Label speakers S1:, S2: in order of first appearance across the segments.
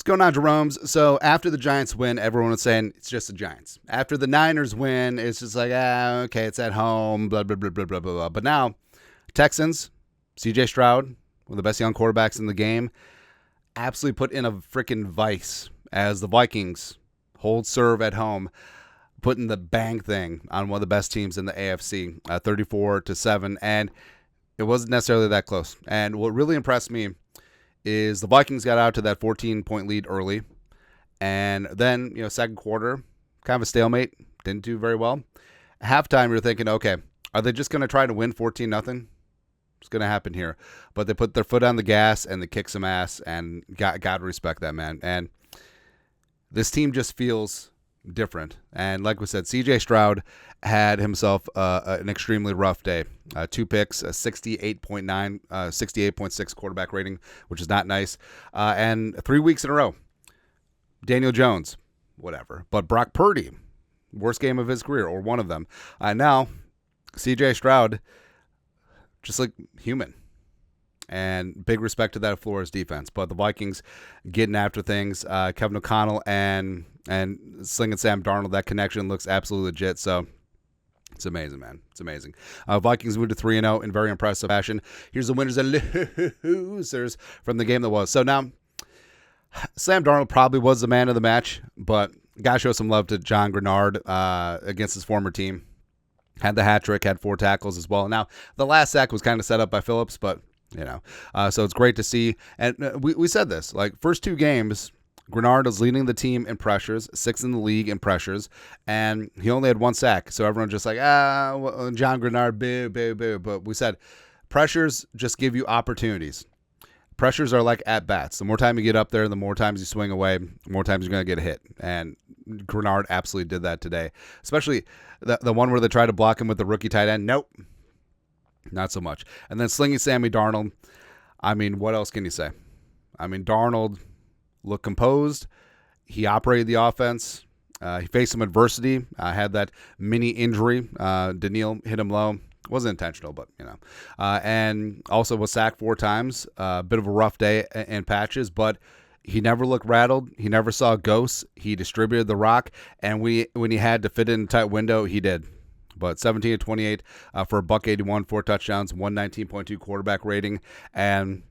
S1: going on, Jerome's? So after the Giants win, everyone was saying it's just the Giants. After the Niners win, it's just like, okay, it's at home, blah, blah, blah, blah, blah, blah. But now, Texans, C.J. Stroud, one of the best young quarterbacks in the game, absolutely put in a freaking vice as the Vikings hold serve at home, putting the bang thing on one of the best teams in the AFC, 34-7, and it wasn't necessarily that close. And what really impressed me is the Vikings got out to that 14-point lead early, and then, second quarter, kind of a stalemate, didn't do very well. Halftime, you're thinking, okay, are they just going to try to win 14-0? It's going to happen here. But they put their foot on the gas, and they kicked some ass, and got to respect that, man. And this team just feels different. And like we said, C.J. Stroud had himself an extremely rough day. 2 picks, a 68.6 quarterback rating, which is not nice. And 3 weeks in a row, Daniel Jones, whatever. But Brock Purdy, worst game of his career, or one of them. Now, C.J. Stroud, just like human. And big respect to that Flores defense. But the Vikings getting after things. Kevin O'Connell and Slinging Sam Darnold, that connection looks absolutely legit. So it's amazing, man. It's amazing. Vikings moved to 3-0 in very impressive fashion. Here's the winners and losers from the game that was. So now, Sam Darnold probably was the man of the match, but got to show some love to John Grenard against his former team. Had the hat trick, had 4 tackles as well. Now, the last sack was kind of set up by Phillips, but so it's great to see. And we said this, like, first 2 games, Grenard is leading the team in pressures, 6th in the league in pressures, and he only had 1 sack. So everyone's just like, John Grenard, boo, boo, boo. But we said pressures just give you opportunities. Pressures are like at-bats. The more time you get up there, the more times you swing away, the more times you're going to get a hit. And Grenard absolutely did that today, especially the one where they tried to block him with the rookie tight end. Nope. Not so much. And then Slinging Sammy Darnold. I mean, what else can you say? I mean, Darnold looked composed. He operated the offense. He faced some adversity. Had that mini injury. Daniil hit him low. It wasn't intentional, but, and also was sacked 4 times. A bit of a rough day in patches, but he never looked rattled. He never saw ghosts. He distributed the rock, and when he had to fit in a tight window, he did. But 17-28 for a $181, 4 touchdowns, 119.2 quarterback rating, and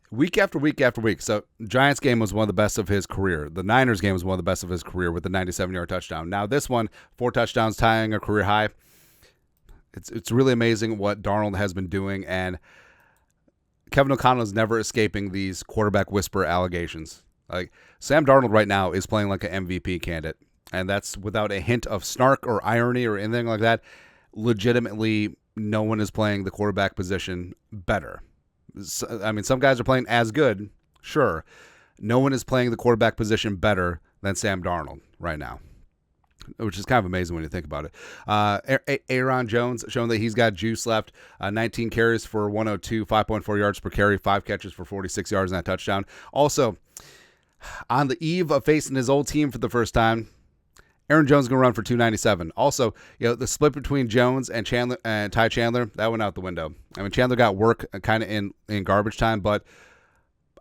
S1: week after week after week. So Giants game was one of the best of his career. The Niners game was one of the best of his career with the 97-yard touchdown. Now this one, 4 touchdowns, tying a career high. It's really amazing what Darnold has been doing, and Kevin O'Connell is never escaping these quarterback whisper allegations. Like, Sam Darnold right now is playing like an MVP candidate. And that's without a hint of snark or irony or anything like that. Legitimately, no one is playing the quarterback position better. I mean, some guys are playing as good, sure. No one is playing the quarterback position better than Sam Darnold right now, which is kind of amazing when you think about it. Aaron Jones showing that he's got juice left. 19 carries for 102, 5.4 yards per carry, 5 catches for 46 yards and that touchdown. Also, on the eve of facing his old team for the first time, Aaron Jones is going to run for 297. Also, the split between Jones and Chandler and Ty Chandler, that went out the window. I mean, Chandler got work kind of in garbage time, but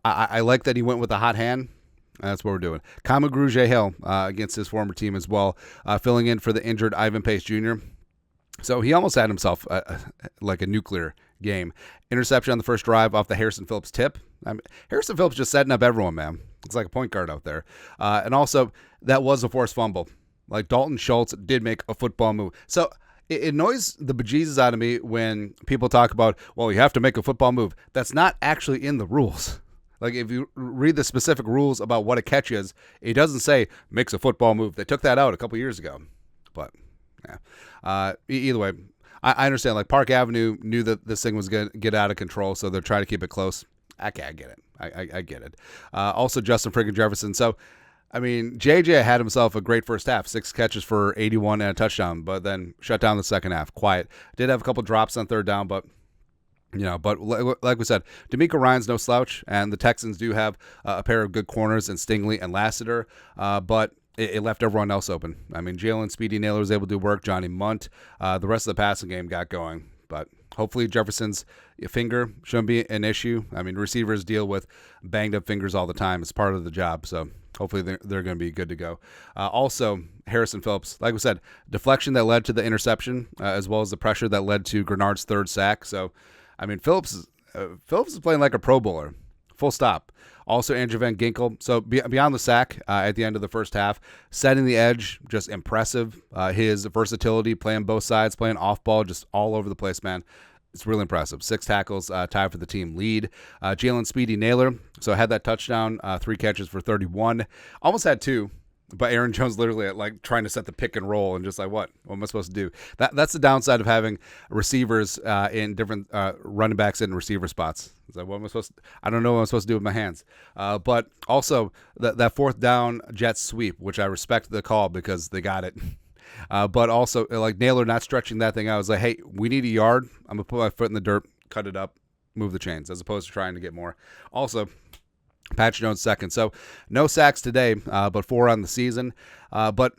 S1: I like that he went with a hot hand. That's what we're doing. Kamagru Hill against his former team as well, filling in for the injured Ivan Pace Jr. So he almost had himself like a nuclear game. Interception on the first drive off the Harrison Phillips tip. I mean, Harrison Phillips just setting up everyone, man. It's like a point guard out there. And also, that was a forced fumble. Like, Dalton Schultz did make a football move. So it annoys the bejesus out of me when people talk about, well, you have to make a football move. That's not actually in the rules. Like, if you read the specific rules about what a catch is, it doesn't say makes a football move. They took that out a couple years ago. But, yeah. Either way, I understand. Like, Park Avenue knew that this thing was going to get out of control, so they're trying to keep it close. I get it. I get it. Also, Justin friggin' Jefferson. So, I mean, JJ had himself a great first half, 6 catches for 81 and a touchdown, but then shut down the second half. Quiet. Did have a couple drops on third down, but, but like we said, D'Amico Ryan's no slouch, and the Texans do have a pair of good corners in Stingley and Lassiter, but it left everyone else open. I mean, Jalen Speedy Naylor was able to do work. Johnny Munt. The rest of the passing game got going, but hopefully Jefferson's finger shouldn't be an issue. I mean, receivers deal with banged up fingers all the time. It's part of the job. So hopefully they're going to be good to go. Also, Harrison Phillips, like we said, deflection that led to the interception, as well as the pressure that led to Grenard's third sack. So, I mean, Phillips is playing like a Pro Bowler, full stop. Also, Andrew Van Ginkel. So beyond the sack at the end of the first half, setting the edge, just impressive. His versatility, playing both sides, playing off ball, just all over the place, man. It's really impressive. 6 tackles, tied for the team lead. Jalen Speedy Naylor, so had that touchdown, 3 catches for 31. Almost had 2. But Aaron Jones literally like trying to set the pick and roll and just like, what am I supposed to do? That's the downside of having receivers in different running backs in receiver spots. It's like, what am I supposed to, I don't know what I'm supposed to do with my hands. But also that fourth down jet sweep, which I respect the call because they got it. But also like Naylor not stretching that thing out. I was like, hey, we need a yard. I'm going to put my foot in the dirt, cut it up, move the chains, as opposed to trying to get more. Also, Patrick Jones second. So no sacks today, but 4 on the season. But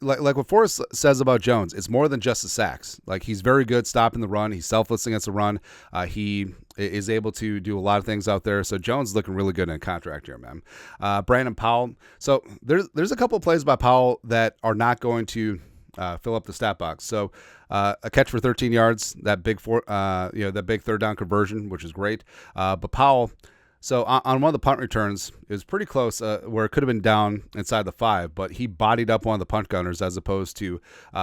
S1: like what Forrest says about Jones, it's more than just the sacks. Like he's very good stopping the run. He's selfless against the run. He is able to do a lot of things out there. So Jones is looking really good in a contract here, man. Brandon Powell. So there's a couple of plays by Powell that are not going to fill up the stat box. So a catch for 13 yards, that big that big third down conversion, which is great. But Powell. So on one of the punt returns, it was pretty close where it could have been down inside the 5, but he bodied up one of the punt gunners as opposed to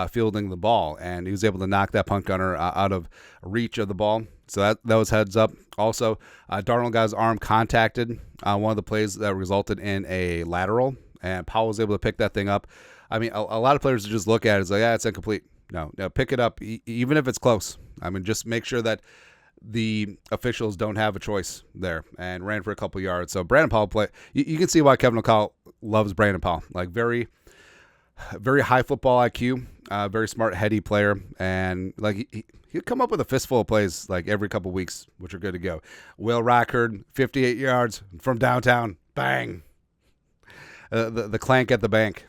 S1: fielding the ball, and he was able to knock that punt gunner out of reach of the ball. So that was heads up. Also, Darnold got his arm contacted on one of the plays that resulted in a lateral, and Powell was able to pick that thing up. I mean, a lot of players just look at it, it's like, it's incomplete. No, pick it up, even if it's close. I mean, just make sure that the officials don't have a choice there, and ran for a couple yards. So Brandon Powell play. You can see why Kevin O'Connell loves Brandon Powell. Like very, very high football IQ, very smart, heady player, and like he'll come up with a fistful of plays like every couple weeks, which are good to go. Will Rockard, 58 yards from downtown, bang. The clank at the bank.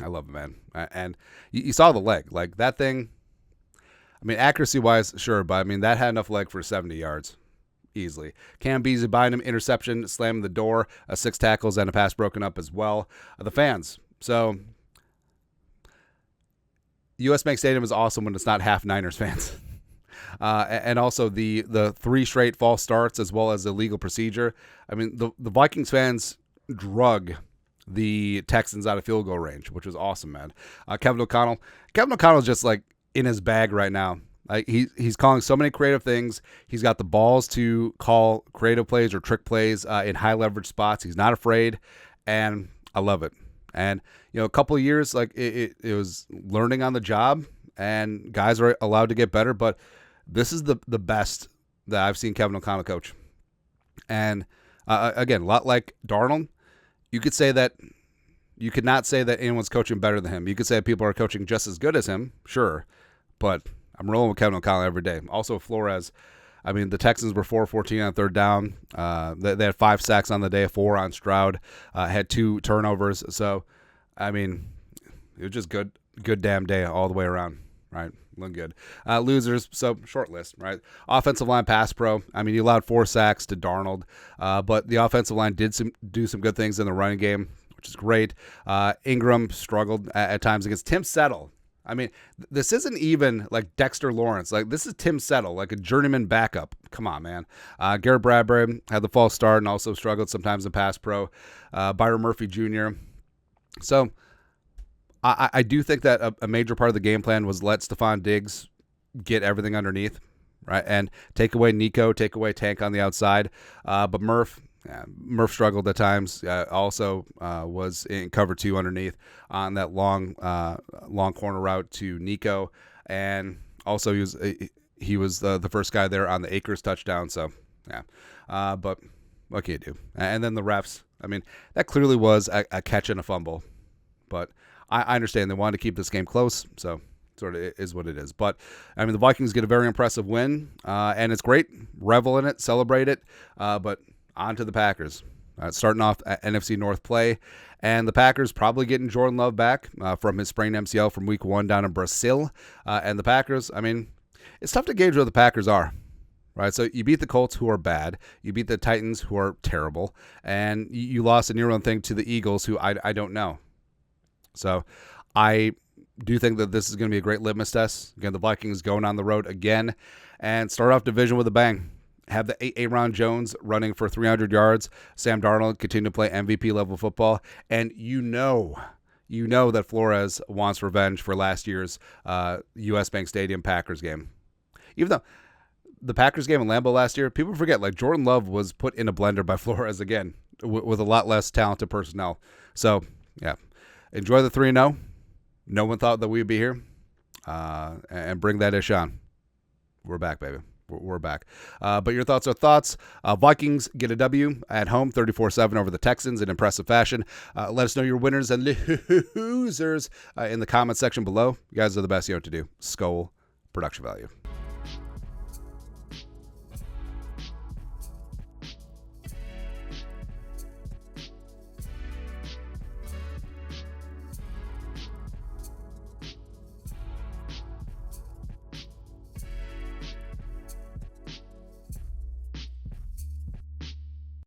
S1: I love it, man. And you saw the leg, like that thing. I mean, accuracy-wise, sure, but I mean, that had enough leg for 70 yards, easily. Cam Beasley behind him, interception, slamming the door, 6 tackles, and a pass broken up as well. The fans. So, US Bank Stadium is awesome when it's not half Niners fans. And also the 3 straight false starts as well as illegal procedure. I mean, the Vikings fans drug the Texans out of field goal range, which was awesome, man. Kevin O'Connell is just like in his bag right now. Like he's calling so many creative things. He's got the balls to call creative plays or trick plays in high leverage spots. He's not afraid, and I love it. And a couple of years, like it was learning on the job, and guys are allowed to get better. But this is the best that I've seen Kevin O'Connell coach. And again, a lot like Darnold, you could not say that anyone's coaching better than him. You could say people are coaching just as good as him, sure. But I'm rolling with Kevin O'Connell every day. Also, Flores. I mean, the Texans were 4-14 on third down. They had 5 sacks on the day, 4 on Stroud. Had 2 turnovers. So, I mean, it was just good damn day all the way around, right? Looking good. Losers, so short list, right? Offensive line pass pro. I mean, you allowed 4 sacks to Darnold. But the offensive line did do some good things in the running game, which is great. Ingram struggled at times against Tim Settle. I mean, this isn't even like Dexter Lawrence. Like, this is Tim Settle, like a journeyman backup. Come on, man. Garrett Bradbury had the false start and also struggled sometimes in pass pro. Byron Murphy Jr. So, I do think that a major part of the game plan was let Stephon Diggs get everything underneath, right? And take away Nico, take away Tank on the outside. But Murph struggled at times. Also was in cover 2 underneath on that long corner route to Nico, and also he was the first guy there on the Akers touchdown. So yeah, but what can you do? And then the refs. I mean, that clearly was a catch and a fumble, but I understand they wanted to keep this game close, so sort of is what it is. But I mean, the Vikings get a very impressive win, and it's great. Revel in it, celebrate it, but on to the Packers. Starting off at NFC North play, and the Packers probably getting Jordan Love back from his sprained MCL from week 1 down in Brazil. And the Packers, I mean, It's tough to gauge where the Packers are, right? So you beat the Colts, who are bad. You beat the Titans, who are terrible. And you lost in your own thing to the Eagles, who I don't know. So I do think that this is going to be a great litmus test. Again, the Vikings going on the road again and start off division with a bang. Have the Aaron Jones running for 300 yards. Sam Darnold continue to play MVP level football. And you know that Flores wants revenge for last year's U.S. Bank Stadium Packers game. Even though the Packers game in Lambeau last year, people forget, like, Jordan Love was put in a blender by Flores again with a lot less talented personnel. So, yeah, enjoy the 3-0. No one thought that we'd be here. And bring that ish on. We're back, baby. We're back. But your thoughts are thoughts. Vikings get a W at home, 34-7 over the Texans in impressive fashion. Let us know your winners and losers in the comment section below. You guys are the best. You know what to do. Skol, production value.